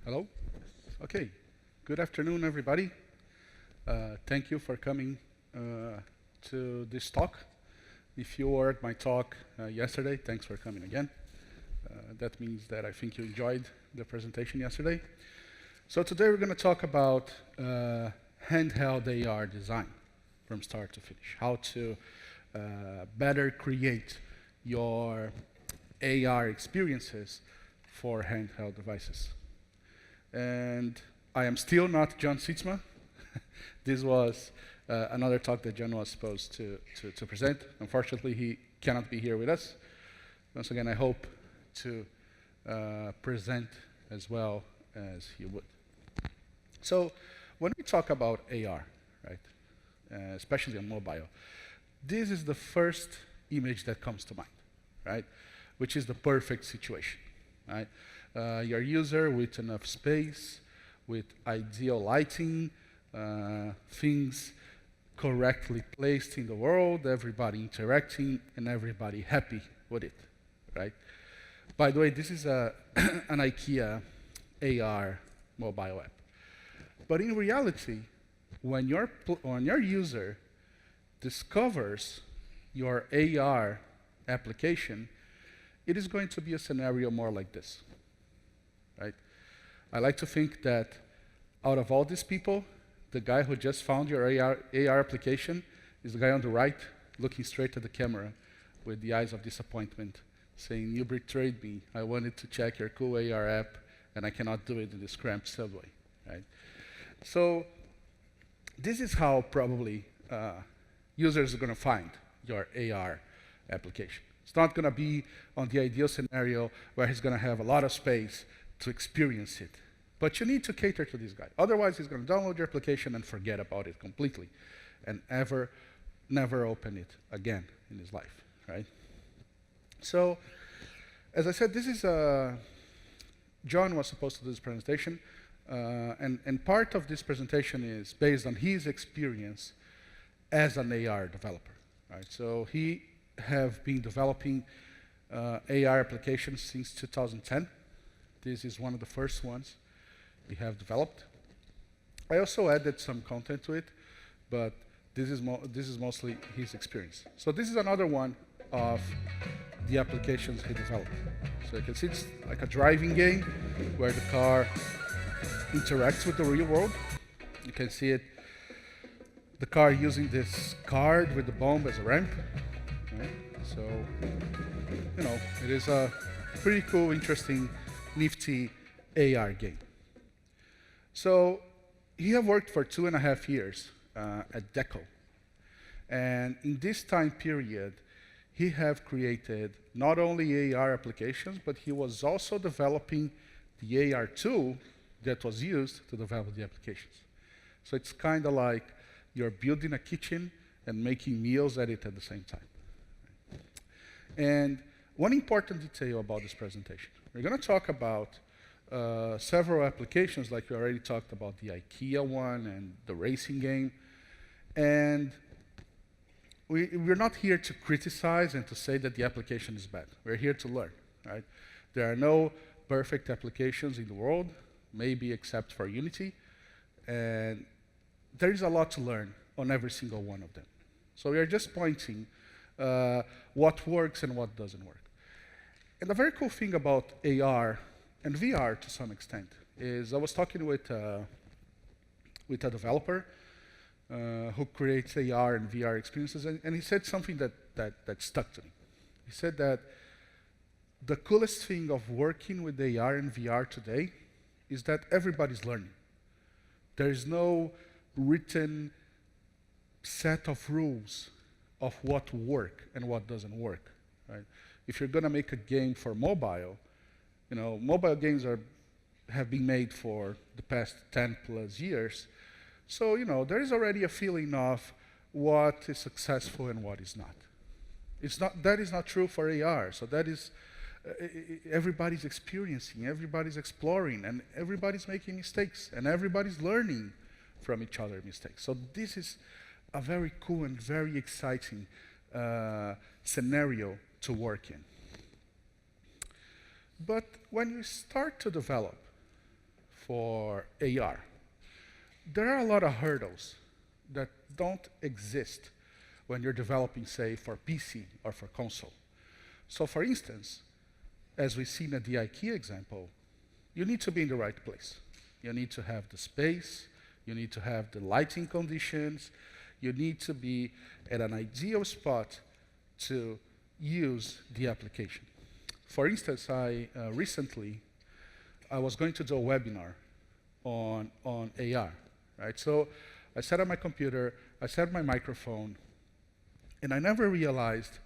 Hello? Okay. Good afternoon, everybody. Thank you for coming to this talk. If you were at my talk yesterday, thanks for coming again. That means that I think you enjoyed the presentation yesterday. So today we're going to talk about handheld AR design from start to finish. How to better create your AR experiences for handheld devices. And I am still not John Sitzma. This was another talk that John was supposed to present. Unfortunately, he cannot be here with us. Once again, I hope to present as well as he would. So when we talk about AR, right, especially on mobile, this is the first image that comes to mind, right, which is the perfect situation, right? Your user with enough space, with ideal lighting, things correctly placed in the world, everybody interacting, and everybody happy with it, right? By the way, this is an IKEA AR mobile app. But in reality, when your user discovers your AR application, it is going to be a scenario more like this. Right? I like to think that out of all these people, the guy who just found your AR application is the guy on the right looking straight at the camera with the eyes of disappointment, saying, "You betrayed me. I wanted to check your cool AR app, and I cannot do it in this cramped subway." Right? So this is how probably users are going to find your AR application. It's not going to be on the ideal scenario where he's going to have a lot of space to experience it. But you need to cater to this guy. Otherwise, he's going to download your application and forget about it completely and never open it again in his life, right? So, as I said, this is John was supposed to do this presentation, and part of this presentation is based on his experience as an AR developer, right? So he have been developing AR applications since 2010. This is one of the first ones we have developed. I also added some content to it, but this is mostly his experience. So this is another one of the applications he developed. So you can see it's like a driving game where the car interacts with the real world. You can see it, the car using this card with the bomb as a ramp. Right? So, you know, it is a pretty cool, interesting, nifty AR game. So he have worked for 2.5 years at Deco. And in this time period, he have created not only AR applications, but he was also developing the AR tool that was used to develop the applications. So it's kind of like you're building a kitchen and making meals at it at the same time. And one important detail about this presentation, we're going to talk about several applications, like we already talked about the IKEA one and the racing game. And we're not here to criticize and to say that the application is bad. We're here to learn, right? There are no perfect applications in the world, maybe except for Unity. And there is a lot to learn on every single one of them. So we are just pointing what works and what doesn't work. And the very cool thing about AR and VR to some extent is I was talking with a developer who creates AR and VR experiences, and he said something that stuck to me. He said that the coolest thing of working with AR and VR today is that everybody's learning. There is no written set of rules of what work and what doesn't work, right? If you're going to make a game for mobile, you know, mobile games have been made for the past 10 plus years. So, you know, there is already a feeling of what is successful and what is not. That is not true for AR. So that is, everybody's experiencing, everybody's exploring, and everybody's making mistakes, and everybody's learning from each other's mistakes. So this is a very cool and very exciting scenario to work in. But when you start to develop for AR. There are a lot of hurdles that don't exist when you're developing, say, for PC or for console. So for instance, as we've seen at the IKEA example, you need to be in the right place. You need to have the space, you need to have the lighting conditions, you need to be at an ideal spot to use the application. For instance, recently, I was going to do a webinar on AR, right? So I set up my computer, I set up my microphone, and I never realized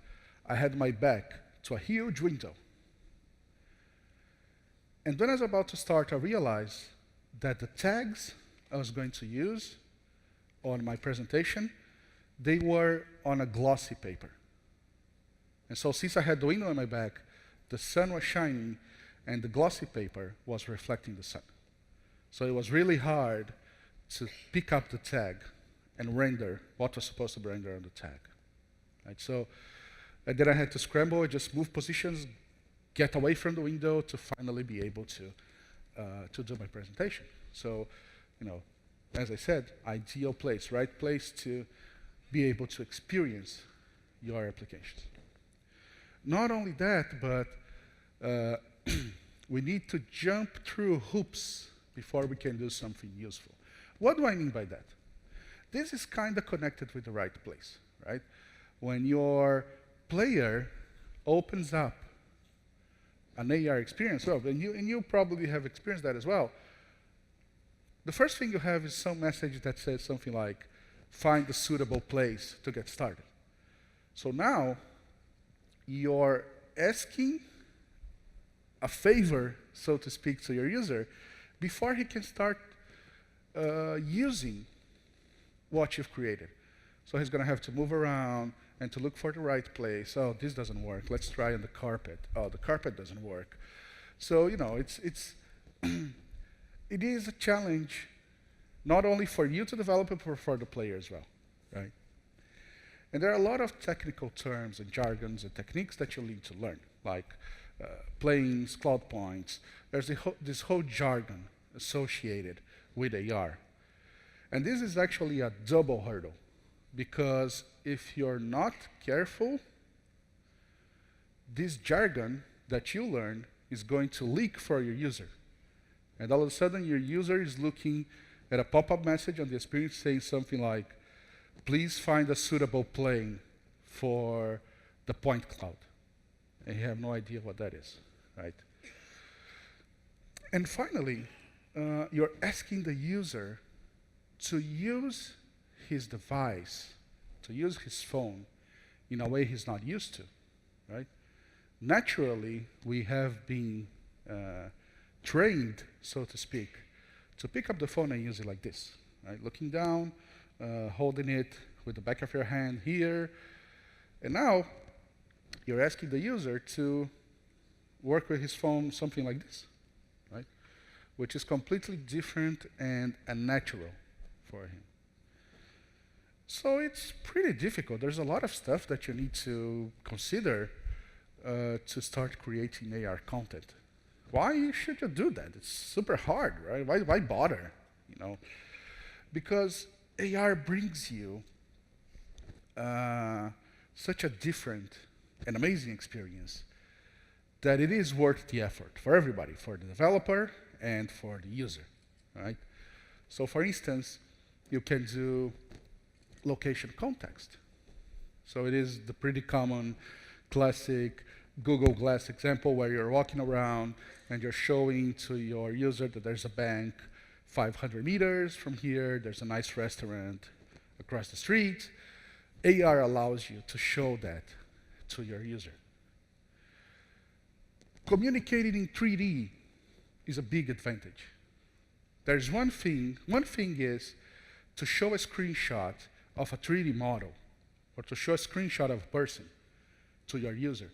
I had my back to a huge window. And when I was about to start, I realized that the tags I was going to use on my presentation, they were on a glossy paper. And so since I had the window on my back, the sun was shining, and the glossy paper was reflecting the sun. So it was really hard to pick up the tag and render what was supposed to be rendered on the tag. Right? So and then I had to scramble, just move positions, get away from the window to finally be able to do my presentation. So, as I said, ideal place, right place to be able to experience your applications. Not only that, but we need to jump through hoops before we can do something useful. What do I mean by that? This is kind of connected with the right place, right? When your player opens up an AR experience, well, and you probably have experienced that as well, the first thing you have is some message that says something like, find a suitable place to get started. So now, you're asking a favor, so to speak, to your user before he can start using what you've created. So he's going to have to move around and to look for the right place. Oh, this doesn't work. Let's try on the carpet. Oh, the carpet doesn't work. So, it is a challenge not only for you to develop it, but for the player as well, right? And there are a lot of technical terms and jargons and techniques that you'll need to learn, like planes, cloud points. There's this whole jargon associated with AR. And this is actually a double hurdle, because if you're not careful, this jargon that you learn is going to leak for your user. And all of a sudden, your user is looking at a pop-up message on the experience saying something like, please find a suitable plane for the point cloud. And you have no idea what that is, right? And finally, you're asking the user to use his device, to use his phone in a way he's not used to, right? Naturally, we have been trained, so to speak, to pick up the phone and use it like this, right? Looking down, holding it with the back of your hand here, and now you're asking the user to work with his phone something like this, right? Which is completely different and unnatural for him. So it's pretty difficult. There's a lot of stuff that you need to consider to start creating AR content. Why should you do that? It's super hard, right? Why bother? Because AR brings you such a different and amazing experience that it is worth the effort for everybody, for the developer and for the user, right? So for instance, you can do location context. So it is the pretty common classic Google Glass example where you're walking around and you're showing to your user that there's a bank 500 meters from here, there's a nice restaurant across the street. AR allows you to show that to your user. Communicating in 3D is a big advantage. There's one thing is to show a screenshot of a 3D model or to show a screenshot of a person to your user.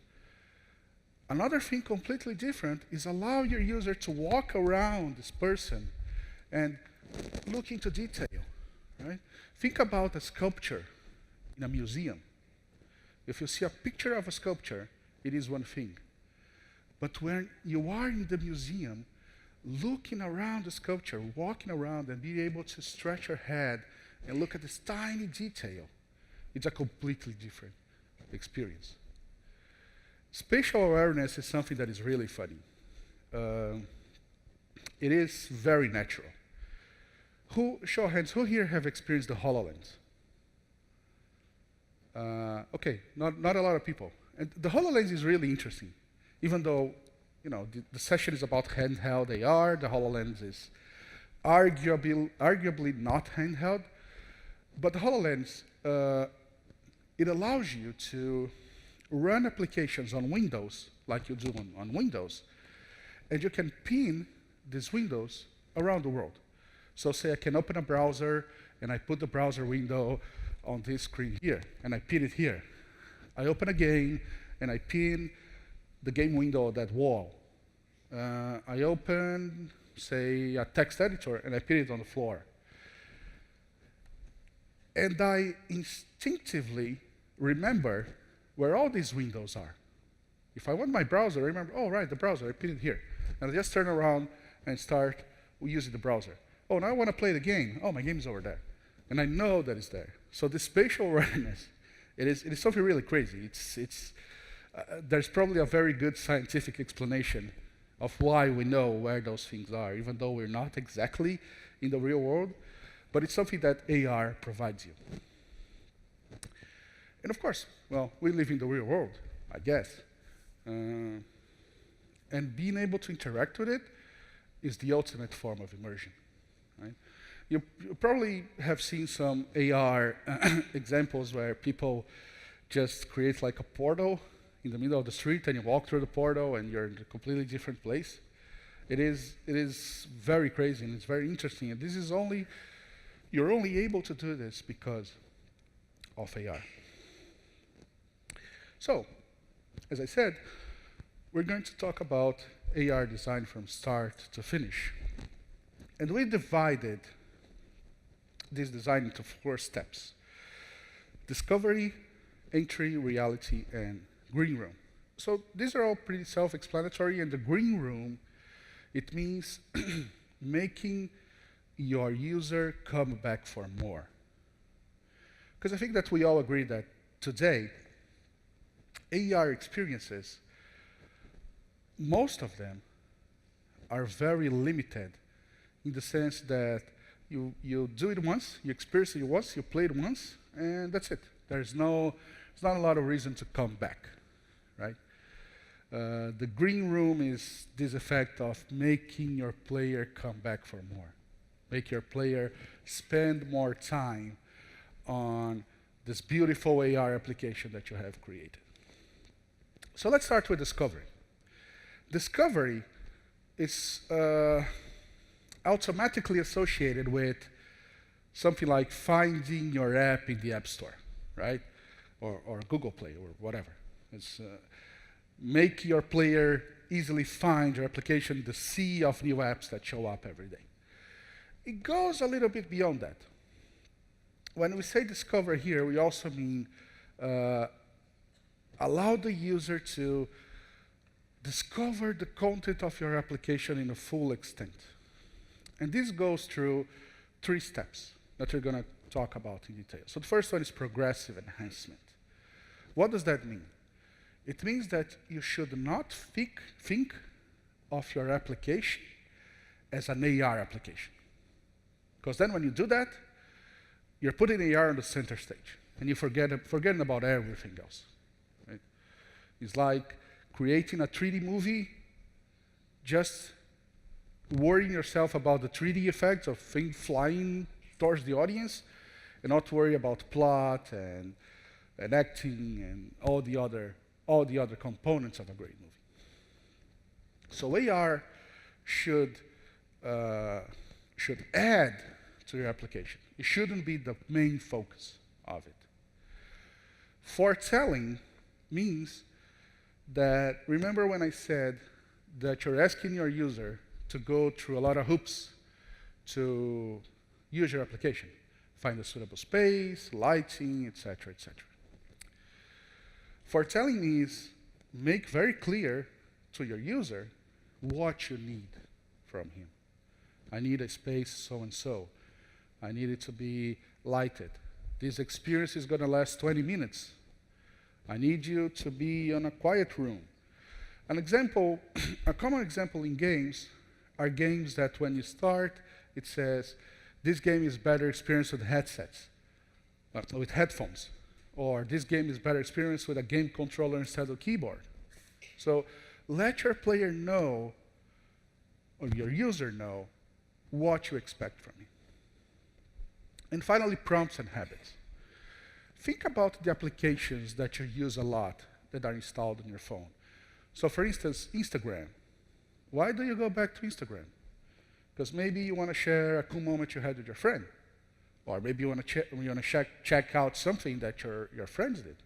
Another thing completely different is allow your user to walk around this person and look into detail, right? Think about a sculpture in a museum. If you see a picture of a sculpture, it is one thing. But when you are in the museum, looking around the sculpture, walking around and being able to stretch your head and look at this tiny detail, it's a completely different experience. Spatial awareness is something that is really funny. It is very natural. Show of hands, who here have experienced the HoloLens? Okay, not a lot of people. And the HoloLens is really interesting. Even though, the session is about handheld AR, the HoloLens is arguably not handheld. But the HoloLens, it allows you to run applications on Windows, like you do on Windows, and you can pin these windows around the world. So say I can open a browser, and I put the browser window on this screen here, and I pin it here. I open a game, and I pin the game window on that wall. I open, say, a text editor, and I pin it on the floor. And I instinctively remember where all these windows are. If I want my browser, I remember, oh, right, the browser, I pin it here. And I just turn around and start using the browser. Oh, now I want to play the game. Oh, my game is over there. And I know that it's there. So the spatial awareness, it is something really crazy. There's probably a very good scientific explanation of why we know where those things are, even though we're not exactly in the real world. But it's something that AR provides you. And of course, well, we live in the real world, I guess. And being able to interact with it is the ultimate form of immersion. Right? You probably have seen some AR examples where people just create like a portal in the middle of the street, and you walk through the portal and you're in a completely different place. It is very crazy, and it's very interesting. And this is you're only able to do this because of AR. So, as I said, we're going to talk about AR design from start to finish. And we divided this design into 4 steps: discovery, entry, reality, and green room. So these are all pretty self-explanatory. And the green room, it means making your user come back for more. Because I think that we all agree that today, AR experiences, most of them are very limited in the sense that you do it once, you experience it once, you play it once, and that's it. There's not a lot of reason to come back, right? The green room is this effect of making your player come back for more. Make your player spend more time on this beautiful AR application that you have created. So let's start with discovery. Discovery is automatically associated with something like finding your app in the App Store, right? Or Google Play, or whatever. It's make your player easily find your application in the sea of new apps that show up every day. It goes a little bit beyond that. When we say discover here, we also mean allow the user to discover the content of your application in a full extent. And this goes through 3 steps that we're going to talk about in detail. So the first one is progressive enhancement. What does that mean? It means that you should not think of your application as an AR application. Because then when you do that, you're putting AR on the center stage, and you forgetting about everything else. Right? It's like creating a 3D movie, just worrying yourself about the 3D effects of things flying towards the audience, and not worry about plot and acting and all the other components of a great movie. So AR should add to your application. It shouldn't be the main focus of it. Foretelling means that, remember when I said that you're asking your user to go through a lot of hoops to use your application, find a suitable space, lighting, etc., etc. Foretelling means make very clear to your user what you need from him. I need a space so-and-so. I need it to be lighted. This experience is going to last 20 minutes. I need you to be in a quiet room. An example, a common example in games are games that when you start, it says, this game is better experience with headsets, with headphones. Or this game is better experience with a game controller instead of keyboard. So let your player know, or your user know, what you expect from him. And finally, prompts and habits. Think about the applications that you use a lot that are installed on your phone. So for instance, Instagram. Why do you go back to Instagram? Because maybe you want to share a cool moment you had with your friend. Or maybe you want to check out something that your friends did.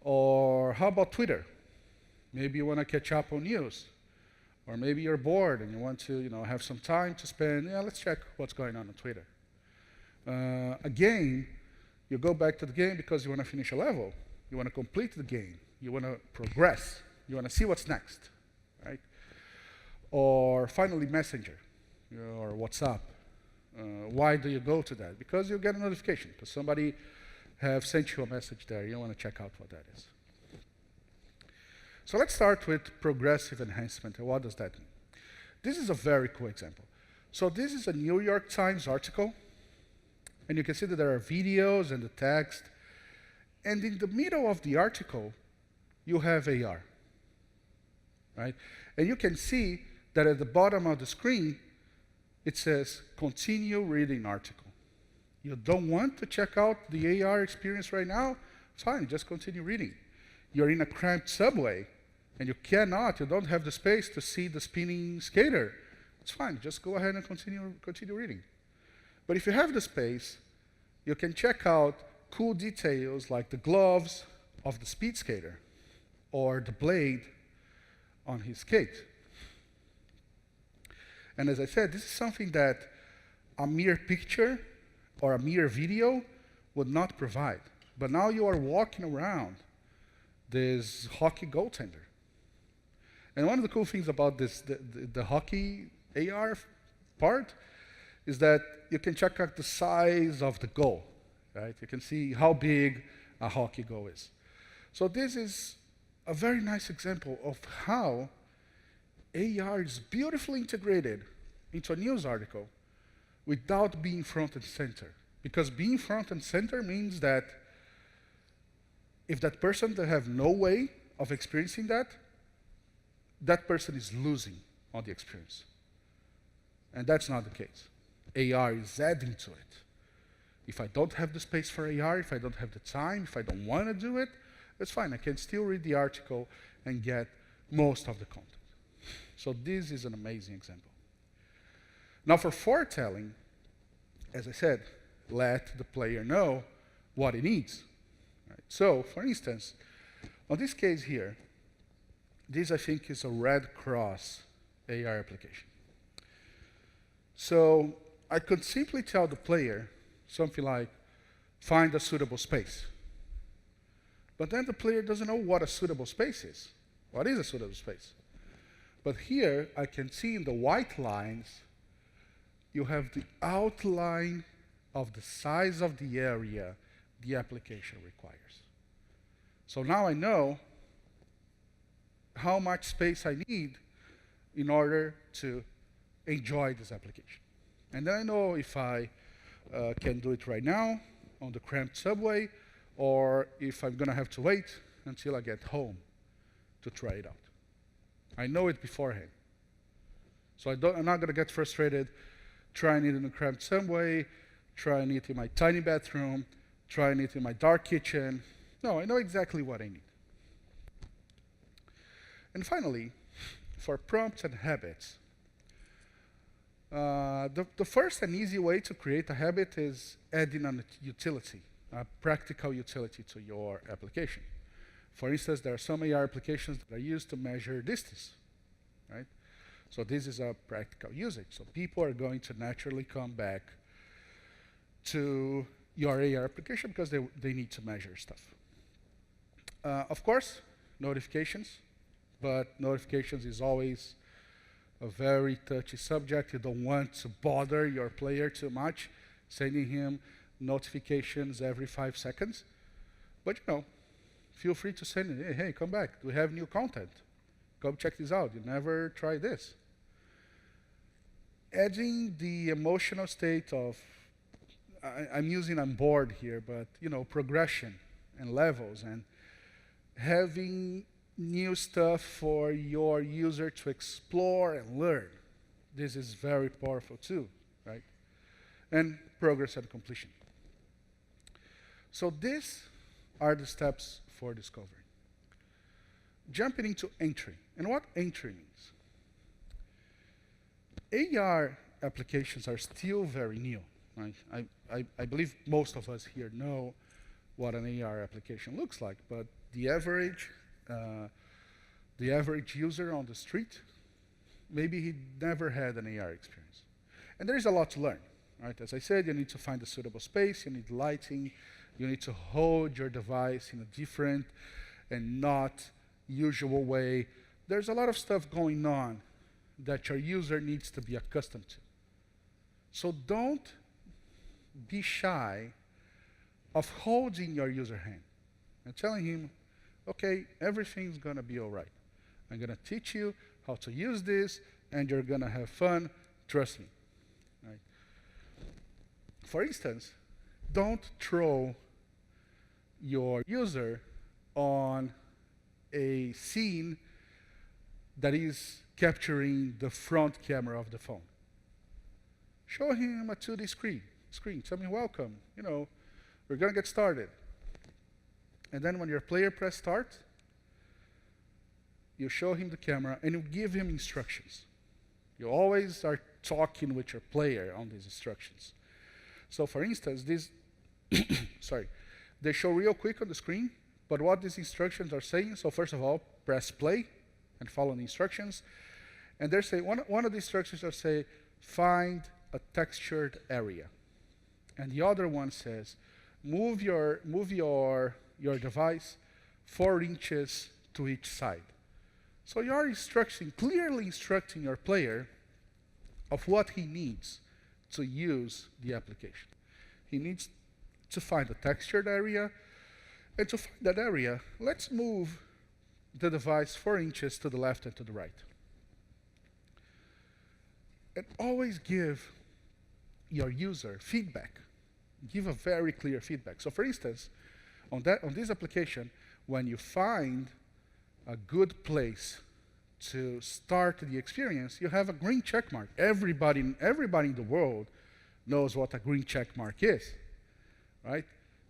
Or how about Twitter? Maybe you want to catch up on news. Or maybe you're bored and you want to have some time to spend, let's check what's going on Twitter. A game, you go back to the game because you want to finish a level. You want to complete the game. You want to progress. You want to see what's next, right? Or finally, Messenger or WhatsApp. Why do you go to that? Because you get a notification, because somebody have sent you a message there. You want to check out what that is. So let's start with progressive enhancement. And what does that mean? This is a very cool example. So this is a New York Times article. And you can see that there are videos and the text. And in the middle of the article, you have AR. Right? And you can see that at the bottom of the screen, it says, continue reading article. You don't want to check out the AR experience right now? Fine, just continue reading. You're in a cramped subway, and you don't have the space to see the spinning skater. It's fine, just go ahead and continue reading. But if you have the space, you can check out cool details like the gloves of the speed skater, or the blade on his skate. And as I said, this is something that a mere picture or a mere video would not provide. But now you are walking around this hockey goaltender. And one of the cool things about this, the hockey AR part, is that you can check out the size of the goal, right? You can see how big a hockey goal is. So this is a very nice example of how AR is beautifully integrated into a news article without being front and center. Because being front and center means that if that person that have no way of experiencing that, that person is losing on the experience. And that's not the case. AR is adding to it. If I don't have the space for AR, if I don't have the time, if I don't want to do it, that's fine. I can still read the article and get most of the content. So this is an amazing example. Now for foretelling, as I said, let the player know what he needs. Right? So, for instance, on this case here, this I think is a Red Cross AR application. So I could simply tell the player something like, find a suitable space. But then the player doesn't know what a suitable space is. What is a suitable space? But here, I can see in the white lines, you have the outline of the size of the area the application requires. So now I know how much space I need in order to enjoy this application. And then I know if I can do it right now on the cramped subway, or if I'm going to have to wait until I get home to try it out. I know it beforehand. So I'm not going to get frustrated trying it in a cramped subway, trying it in my tiny bathroom, trying it in my dark kitchen. No, I know exactly what I need. And finally, for prompts and habits, the first and easy way to create a habit is adding a utility, a practical utility to your application. For instance, there are some AR applications that are used to measure distance, right? So this is a practical usage. So people are going to naturally come back to your AR application because they need to measure stuff. Of course, notifications, but notifications is always a very touchy subject. You don't want to bother your player too much, sending him notifications every 5 seconds. But feel free to send it. Hey, come back. We have new content. Come check this out. You never tried this. Adding the emotional state of, I'm using on board here, but progression and levels, and having new stuff for your user to explore and learn. This is very powerful too, right? And progress and completion. So these are the steps for discovery. Jumping into entry, and what entry means. AR applications are still very new, right? I believe most of us here know what an AR application looks like, but the average user on the street, maybe he never had an AR experience. And there is a lot to learn, right? As I said, you need to find a suitable space, you need lighting, you need to hold your device in a different and not usual way. There's a lot of stuff going on that your user needs to be accustomed to. So don't be shy of holding your user hand and telling him, okay, everything's gonna be all right. I'm gonna teach you how to use this, and you're gonna have fun, trust me. Right? For instance, don't throw your user on a scene that is capturing the front camera of the phone. Show him a 2D screen. Tell me, welcome, we're gonna get started. And then when your player press start, you show him the camera and you give him instructions. You always are talking with your player on these instructions. So for instance, they show real quick on the screen, but what these instructions are saying, so first of all, press play and follow the instructions. And they're saying, one of the instructions are say, find a textured area. And the other one says, move your device 4 inches to each side. So you are clearly instructing your player of what he needs to use the application. He needs to find a textured area, and to find that area, let's move the device 4 inches to the left and to the right. And always give your user feedback. Give a very clear feedback. So for instance, on this application, when you find a good place to start the experience, you have a green check mark. Everybody in the world knows what a green check mark is, right?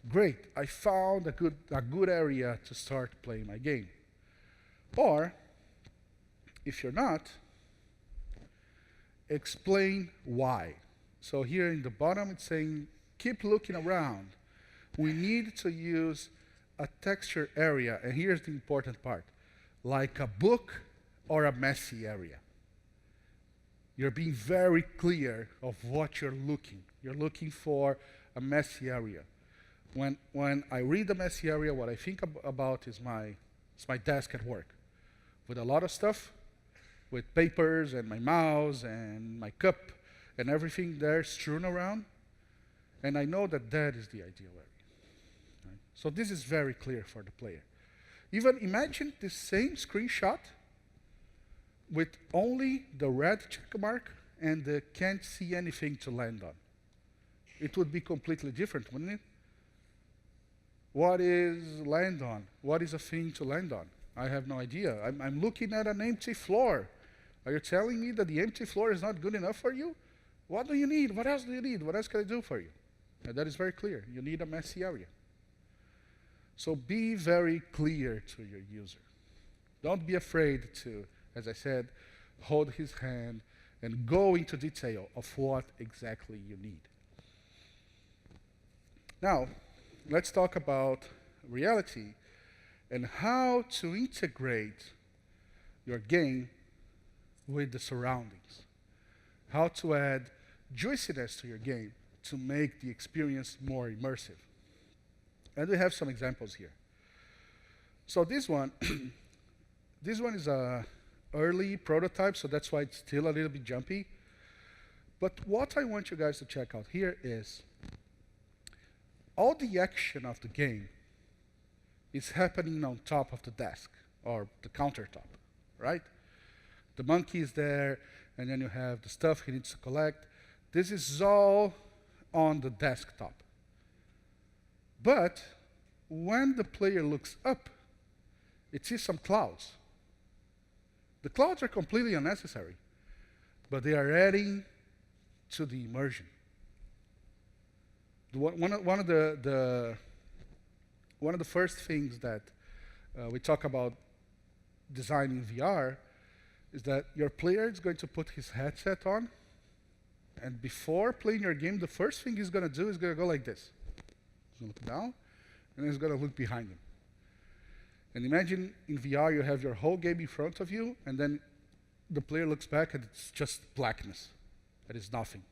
Great, I found a good area to start playing my game. Or, if you're not, explain why. So here in the bottom it's saying, keep looking around. We need to use a texture area, and here's the important part, like a book or a messy area. You're being very clear of what you're looking. You're looking for a messy area. When I read the messy area, what I think about is my desk at work, with a lot of stuff, with papers and my mouse and my cup and everything there strewn around, and I know that that is the ideal area. Right? So this is very clear for the player. Even imagine the same screenshot with only the red check mark and the can't see anything to land on. It would be completely different, wouldn't it? What is land on? What is a thing to land on? I have no idea. I'm looking at an empty floor. Are you telling me that the empty floor is not good enough for you? What do you need? What else do you need? What else can I do for you? And that is very clear. You need a messy area. So be very clear to your user. Don't be afraid to, as I said, hold his hand and go into detail of what exactly you need. Now, let's talk about reality and how to integrate your game with the surroundings. How to add juiciness to your game to make the experience more immersive. And we have some examples here. So this one, this one is a early prototype, so that's why it's still a little bit jumpy. But what I want you guys to check out here is all the action of the game is happening on top of the desk or the countertop, right? The monkey is there, and then you have the stuff he needs to collect. This is all on the desktop. But when the player looks up, it sees some clouds. The clouds are completely unnecessary, but they are adding to the immersion. One of the first things that we talk about designing VR is that your player is going to put his headset on, and before playing your game, the first thing he's going to do is going to go like this. He's going to look down, and he's going to look behind him. And imagine in VR you have your whole game in front of you, and then the player looks back and it's just blackness. That is nothing.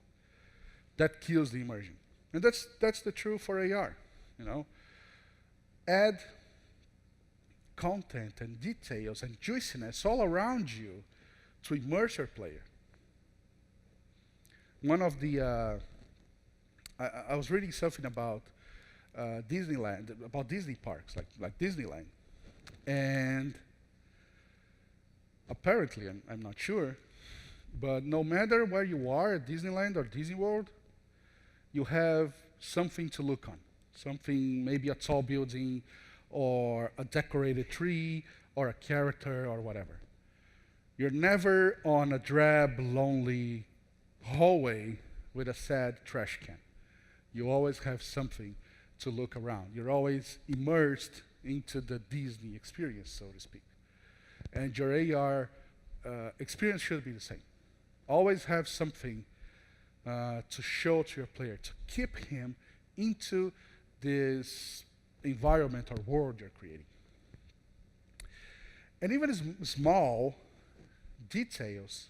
That kills the immersion. And that's the truth for AR. Add content and details and juiciness all around you to immerse your player. One of the I was reading something about Disneyland, about Disney parks, like Disneyland, and apparently, I'm not sure, but no matter where you are at Disneyland or Disney World, you have something to look on. Something, maybe a tall building, or a decorated tree, or a character, or whatever. You're never on a drab, lonely hallway with a sad trash can. You always have something to look around. You're always immersed into the Disney experience, so to speak. And your AR experience should be the same. Always have something to show to your player, to keep him into this environment or world you're creating. And even small details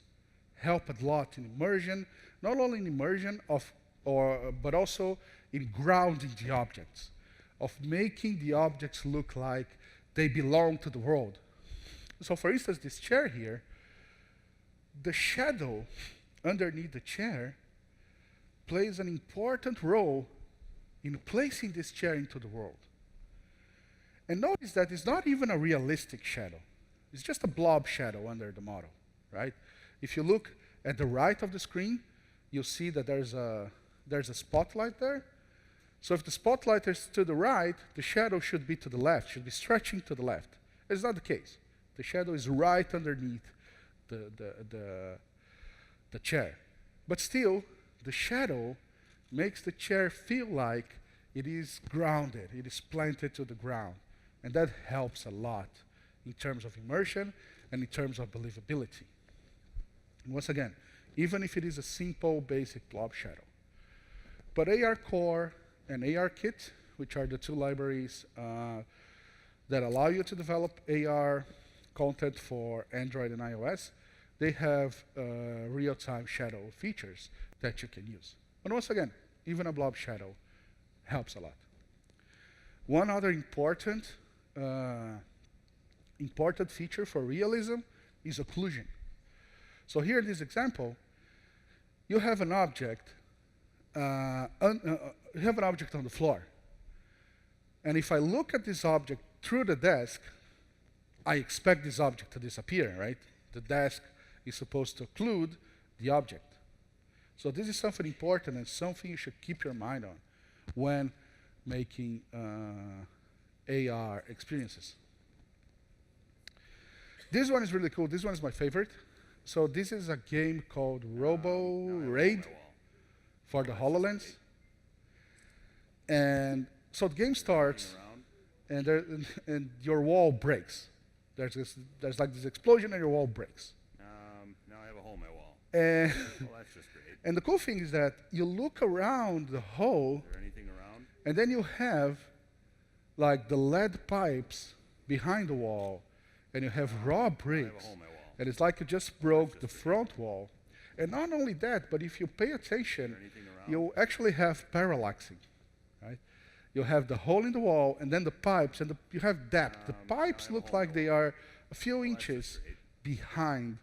help a lot in immersion, not only in immersion but also in grounding the objects, of making the objects look like they belong to the world. So for instance, this chair here, the shadow underneath the chair plays an important role in placing this chair into the world. And notice that it's not even a realistic shadow. It's just a blob shadow under the model, right? If you look at the right of the screen, you'll see that there's a spotlight there. So if the spotlight is to the right, the shadow should be to the left, should be stretching to the left. It's not the case. The shadow is right underneath the chair. But still, the shadow makes the chair feel like it is grounded, it is planted to the ground. And that helps a lot in terms of immersion and in terms of believability. And once again, even if it is a simple, basic blob shadow. But AR Core and AR Kit, which are the two libraries that allow you to develop AR content for Android and iOS, they have real-time shadow features that you can use. And once again, even a blob shadow helps a lot. One other important feature for realism is occlusion. So here in this example, you have an object on the floor. And if I look at this object through the desk, I expect this object to disappear, right? The desk is supposed to occlude the object. So this is something important and something you should keep your mind on when making AR experiences. This one is really cool. This one is my favorite. So this is a game called Robo Raid for the HoloLens. And so the game starts, and your wall breaks. There's like this explosion, and your wall breaks. Now I have a hole in my wall. And Well, that's just great. and the cool thing is that you look around the hole, Is there anything around? and then you have like the lead pipes behind the wall, and you have raw I have a bricks. hole in my wall. And it's like you just broke the front wall. And not only that, but if you pay attention, Is there anything around? you actually have parallaxing, right? You have the hole in the wall, and then the pipes, and you have depth. The pipes I have a look hole in like the they are a few Well, that's just inches great. behind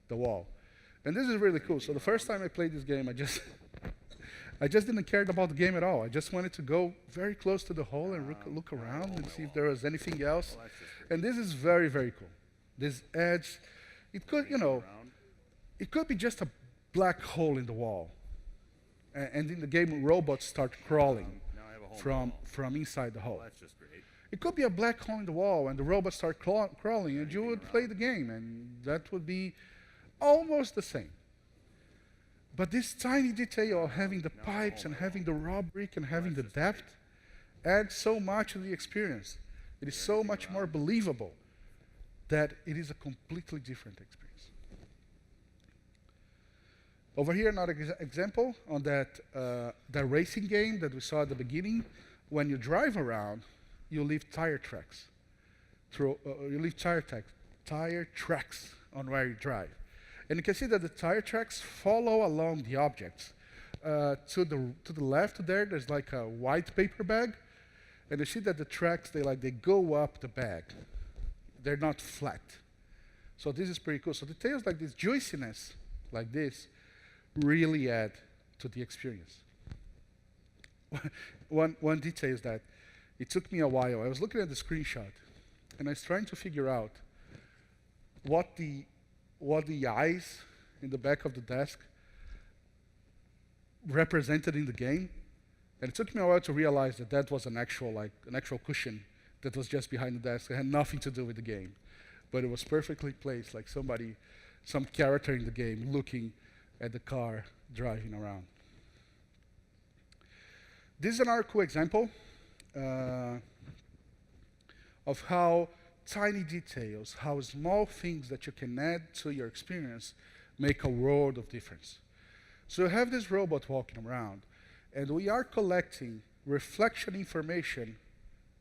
the wall. And this is really cool. So the first time I played this game, I just didn't care about the game at all. I just wanted to go very close to the hole and look around and see if there was anything else. Well, that's just great. And this is very, very cool. This edge, it could, Around. it could be just a black hole in the wall. And in the game, robots start crawling Now I have a hole in my from, wall. from inside the hole. Well, that's just great. It could be a black hole in the wall, and the robots start crawling, and you would play the game, and that would be almost the same. But this tiny detail of having the pipes and having the raw brick and having the depth adds so much to the experience. It is so much more believable that it is a completely different experience. Over here, another example on that racing game that we saw at the beginning. When you drive around, you leave tire tracks. You leave tire tracks on where you drive. And you can see that the tire tracks follow along the objects. To the left there's like a white paper bag, and you see that the tracks, they go up the bag. They're not flat. So this is pretty cool. So details like this, juiciness like this, really add to the experience. One detail is that it took me a while. I was looking at the screenshot, and I was trying to figure out what the eyes in the back of the desk represented in the game. And it took me a while to realize that that was an actual cushion that was just behind the desk. It had nothing to do with the game. But it was perfectly placed, like some character in the game looking at the car driving around. This is another cool example of how tiny details, how small things that you can add to your experience make a world of difference. So you have this robot walking around, and we are collecting reflection information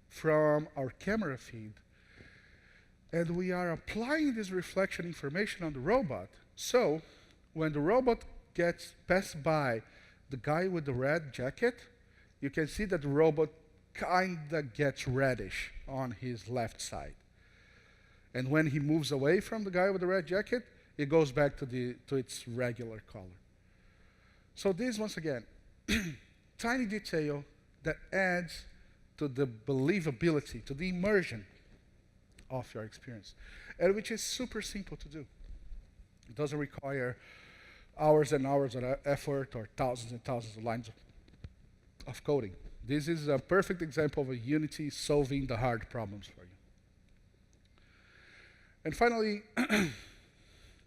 from our camera feed, and we are applying this reflection information on the robot. So when the robot gets passed by the guy with the red jacket, you can see that the robot kinda gets reddish on his left side. And when he moves away from the guy with the red jacket, it goes back to its regular color. So this, once again, tiny detail that adds to the believability, to the immersion of your experience, and which is super simple to do. It doesn't require hours and hours of effort or thousands and thousands of lines of coding. This is a perfect example of a Unity solving the hard problems for you. And finally,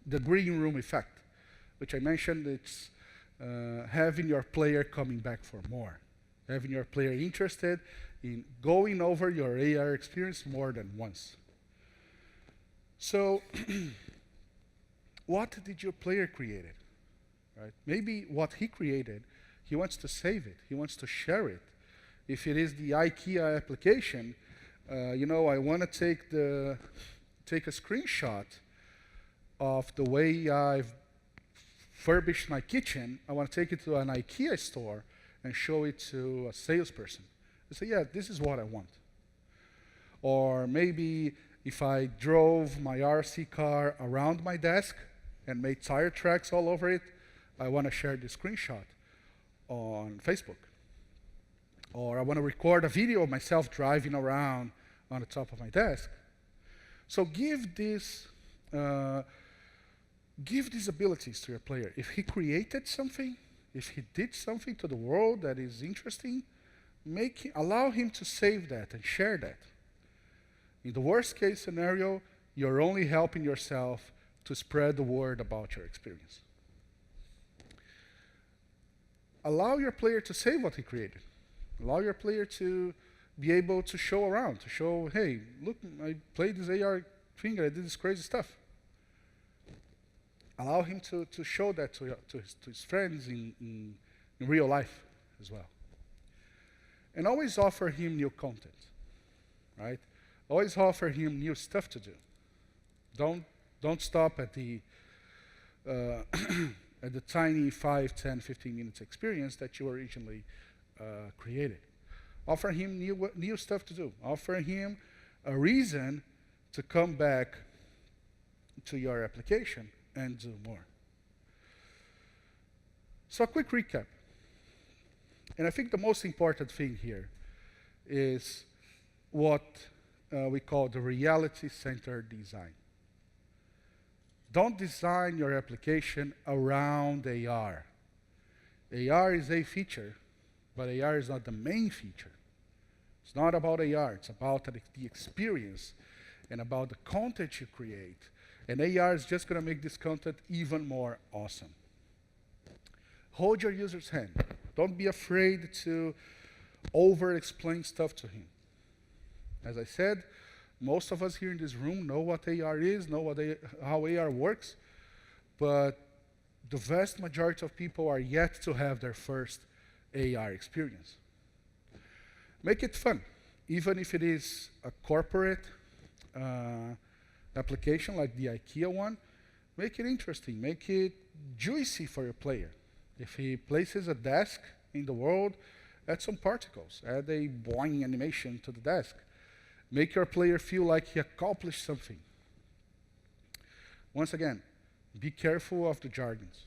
the green room effect, which I mentioned. It's having your player coming back for more, having your player interested in going over your AR experience more than once. So, what did your player create? Right? Maybe what he created, he wants to save it, he wants to share it. If it is the IKEA application, I want to take a screenshot of the way I've furbished my kitchen. I want to take it to an IKEA store and show it to a salesperson. I say, yeah, this is what I want. Or maybe if I drove my RC car around my desk and made tire tracks all over it, I want to share this screenshot on Facebook. Or I want to record a video of myself driving around on the top of my desk. So give these abilities to your player. If he created something, if he did something to the world that is interesting, allow him to save that and share that. In the worst case scenario, you're only helping yourself to spread the word about your experience. Allow your player to save what he created. Allow your player to be able to show around, to show, hey, look, I played this AR thing, I did this crazy stuff. Allow him to show that to his friends in real life as well. And always offer him new content, right? Always offer him new stuff to do. Don't stop at the at the tiny 5, 10, 15 minutes experience that you originally created. Offer him new stuff to do. Offer him a reason to come back to your application and do more. So a quick recap. And I think the most important thing here is what we call the reality-centered design. Don't design your application around AR. AR is a feature, but AR is not the main feature. It's not about AR, it's about the experience and about the content you create. And AR is just going to make this content even more awesome. Hold your user's hand. Don't be afraid to over-explain stuff to him. As I said, most of us here in this room know what AR is, know how AR works, but the vast majority of people are yet to have their first AR experience. Make it fun, even if it is a corporate application like the IKEA one. Make it interesting, make it juicy for your player. If he places a desk in the world, add some particles, add a boing animation to the desk. Make your player feel like he accomplished something. Once again, be careful of the jargons.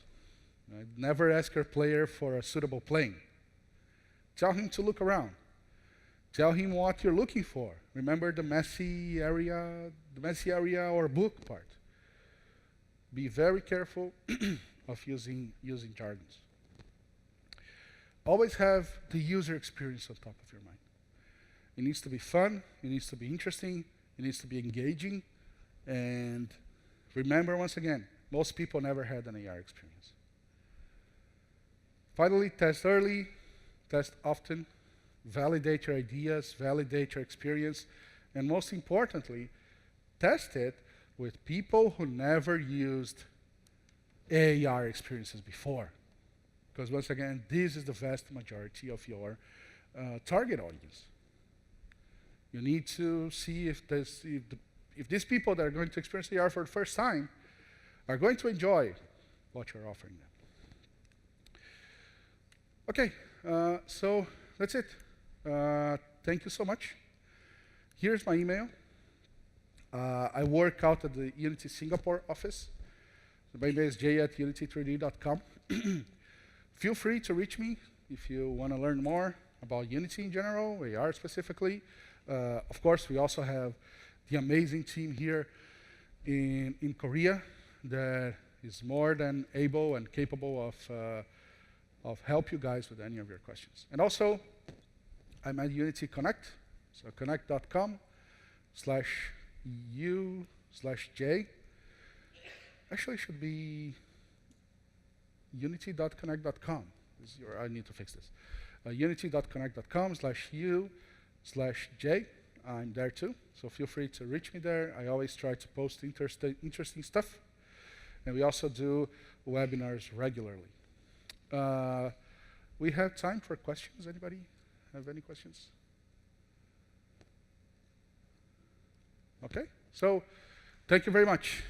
Never ask your player for a suitable plane. Tell him to look around. Tell him what you're looking for. Remember the messy area or book part. Be very careful of using jargons. Always have the user experience on top of your mind. It needs to be fun, it needs to be interesting, it needs to be engaging, and remember once again, most people never had an AR experience. Finally, test early, test often, validate your ideas, validate your experience, and most importantly, test it with people who never used AR experiences before. Because once again, this is the vast majority of your target audience. You need to see if these people that are going to experience AR for the first time are going to enjoy what you're offering them. Okay, so that's it. Thank you so much. Here's my email. I work out at the Unity Singapore office. So my email is j@unity3d.com. Feel free to reach me if you want to learn more about Unity in general, AR specifically. Of course, we also have the amazing team here in Korea that is more than able and capable of help you guys with any of your questions. And also, I'm at Unity Connect, so connect.com/u/j. Actually, it should be unity.connect.com. I need to fix this. Unity.connect.com/u/j. I'm there too, so feel free to reach me there. I always try to post interesting stuff. And we also do webinars regularly. We have time for questions. Anybody have any questions? Okay, so thank you very much.